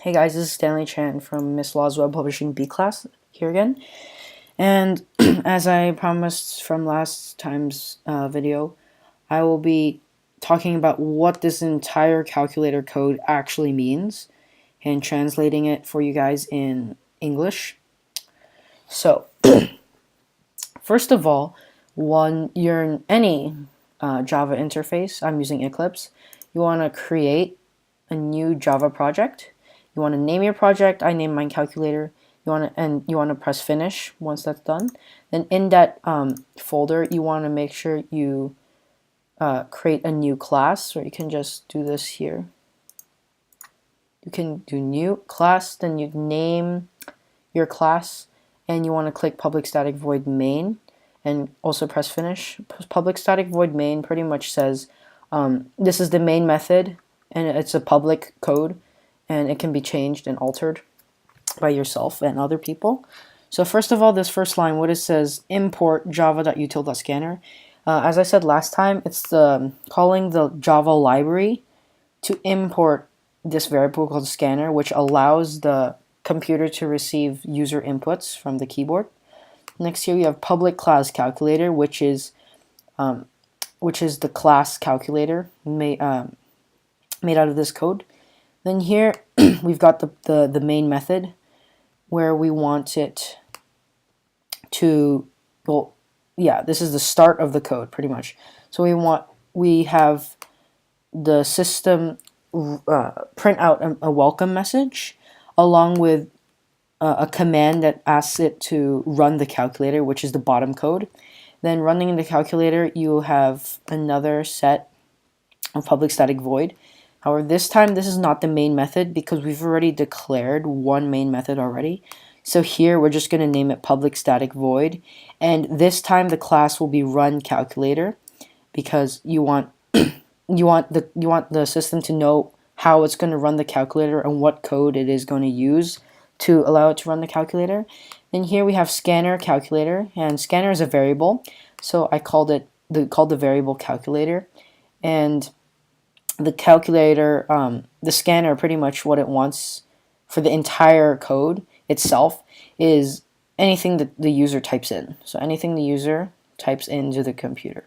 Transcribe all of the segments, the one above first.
Hey guys, this is Stanley Chan from Miss Law's Web Publishing B class here again. And as I promised from last time's video, I will be talking about what this entire calculator code actually means and translating it for you guys in English. So, first of all, when you're in any Java interface, I'm using Eclipse, you want to create a new Java project. You want to name your project. I name mine calculator. You want to press finish once that's done. Then in that folder, you want to make sure you create a new class, or you can just do this here. You can do new class, then you name your class, and you want to click public static void main, and also press finish. Public static void main pretty much says this is the main method, and it's a public code, and it can be changed and altered by yourself and other people. So first of all, this first line, what it says, import java.util.scanner. As I said last time, it's calling the Java library to import this variable called scanner, which allows the computer to receive user inputs from the keyboard. Next here we have public class calculator, which is the class calculator made out of this code. Then here we've got the main method where we want it to, well, yeah, this is the start of the code pretty much. So we have the system print out a welcome message along with a command that asks it to run the calculator, which is the bottom code. Then running in the calculator, you have another set of public static void. However, this time this is not the main method because we've already declared one main method already. So here we're just going to name it public static void, and this time the class will be run calculator because you want the system to know how it's going to run the calculator and what code it is going to use to allow it to run the calculator. Then here we have scanner calculator, and scanner is a variable, so I called the variable calculator, and the calculator, the scanner, pretty much what it wants for the entire code itself is anything that the user types in. So anything the user types into the computer.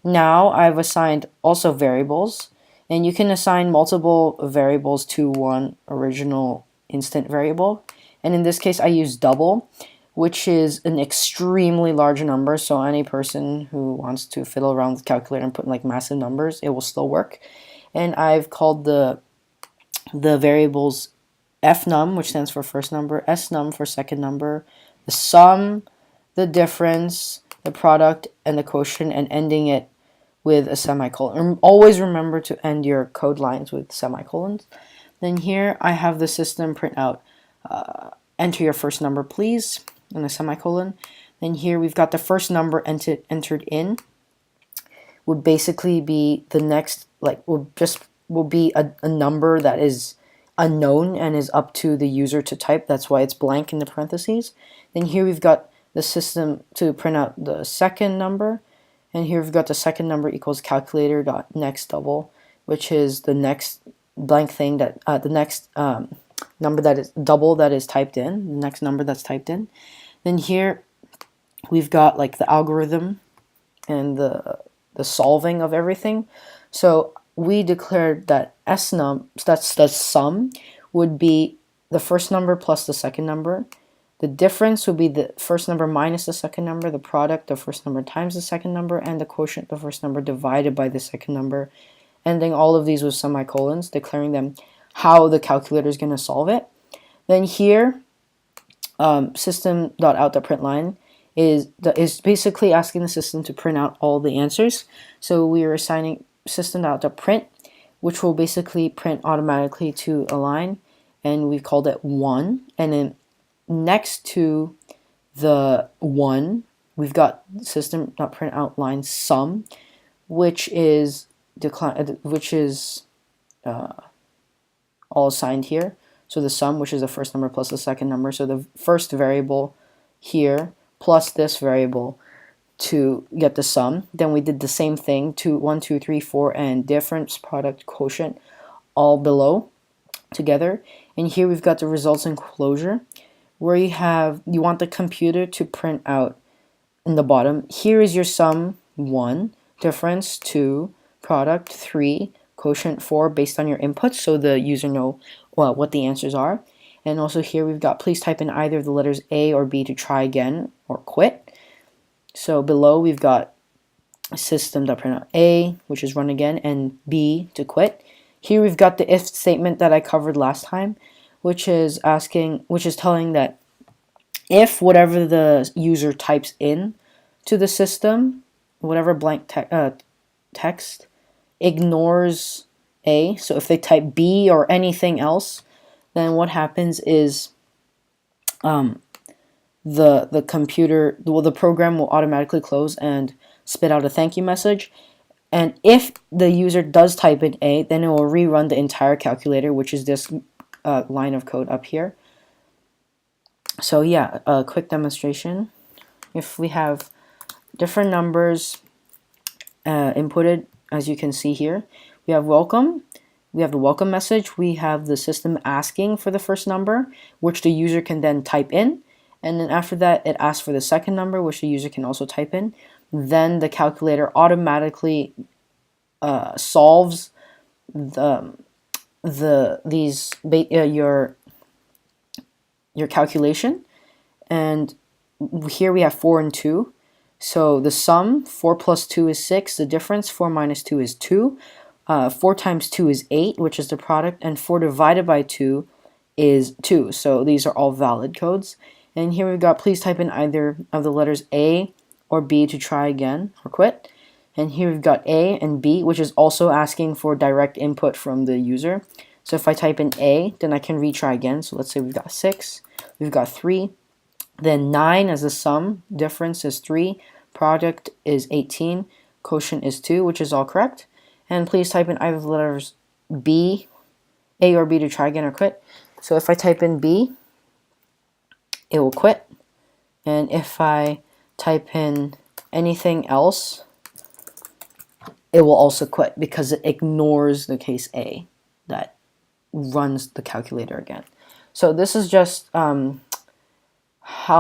Now I've assigned also variables, and you can assign multiple variables to one original instant variable. And in this case I use double, which is an extremely large number, so any person who wants to fiddle around with the calculator and put like massive numbers, it will still work. And I've called the variables fnum, which stands for first number, snum for second number, the sum, the difference, the product, and the quotient, and ending it with a semicolon. Always remember to end your code lines with semicolons. Then here I have the system print out enter your first number please, and a semicolon. Then here we've got the first number entered in would basically be the next, like, will be a number that is unknown and is up to the user to type. That's why it's blank in the parentheses. Then here we've got the system to print out the second number, and here we've got the second number equals calculator dot next double, which is the next blank thing that the next number that is double that is typed in, the next number that's typed in. Then here we've got like the algorithm and the solving of everything. So we declared that snum, that's the sum, would be the first number plus the second number. The difference would be the first number minus the second number, the product, the first number times the second number, and the quotient, the first number divided by the second number. Ending all of these with semicolons, declaring them how the calculator is going to solve it. Then here, system.out.println is basically asking the system to print out all the answers. So we are assigning system.out.print, which will basically print automatically to a line, and we've called it 1. And then next to the 1, we've got system.printout line sum, which is all assigned here. So the sum, which is the first number plus the second number, so the first variable here plus this variable to get the sum. Then we did the same thing to 1, 2, 3, 4, and difference, product, quotient all below together. And here we've got the results enclosure, where you want the computer to print out in the bottom. Here is your sum 1, difference 2, product 3, quotient 4 based on your inputs, so the user know what the answers are. And also here we've got please type in either of the letters A or B to try again or quit. So below we've got system.print out A, which is run again, and B to quit. Here we've got the if statement that I covered last time, which is telling that if whatever the user types in to the system, whatever blank text, ignores A, so if they type B or anything else, then what happens is the computer, the program will automatically close and spit out a thank you message. And if the user does type in A, then it will rerun the entire calculator, which is this line of code up here. So yeah, a quick demonstration. If we have different numbers inputted, as you can see here, we have welcome, we have the welcome message, we have the system asking for the first number, which the user can then type in, and then after that it asks for the second number, which the user can also type in. Then the calculator automatically solves your calculation. And here we have 4 and 2. So the sum, 4 plus 2 is 6. The difference, 4 minus 2 is 2. 4 times 2 is 8, which is the product. And 4 divided by 2 is 2. So these are all valid codes. And here we've got please type in either of the letters A or B to try again or quit. And here we've got A and B, which is also asking for direct input from the user. So if I type in A, then I can retry again. So let's say we've got 6, we've got 3, then 9 as the sum, difference is 3, product is 18, quotient is 2, which is all correct. And please type in either of the letters B, A or B to try again or quit. So if I type in B, it will quit. And if I type in anything else, it will also quit because it ignores the case A that runs the calculator again. So this is just how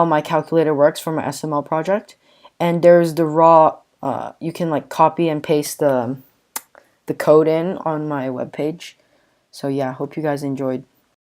my calculator works for my SML project. And there's the raw, you can like copy and paste the code in on my webpage. So yeah, hope you guys enjoyed.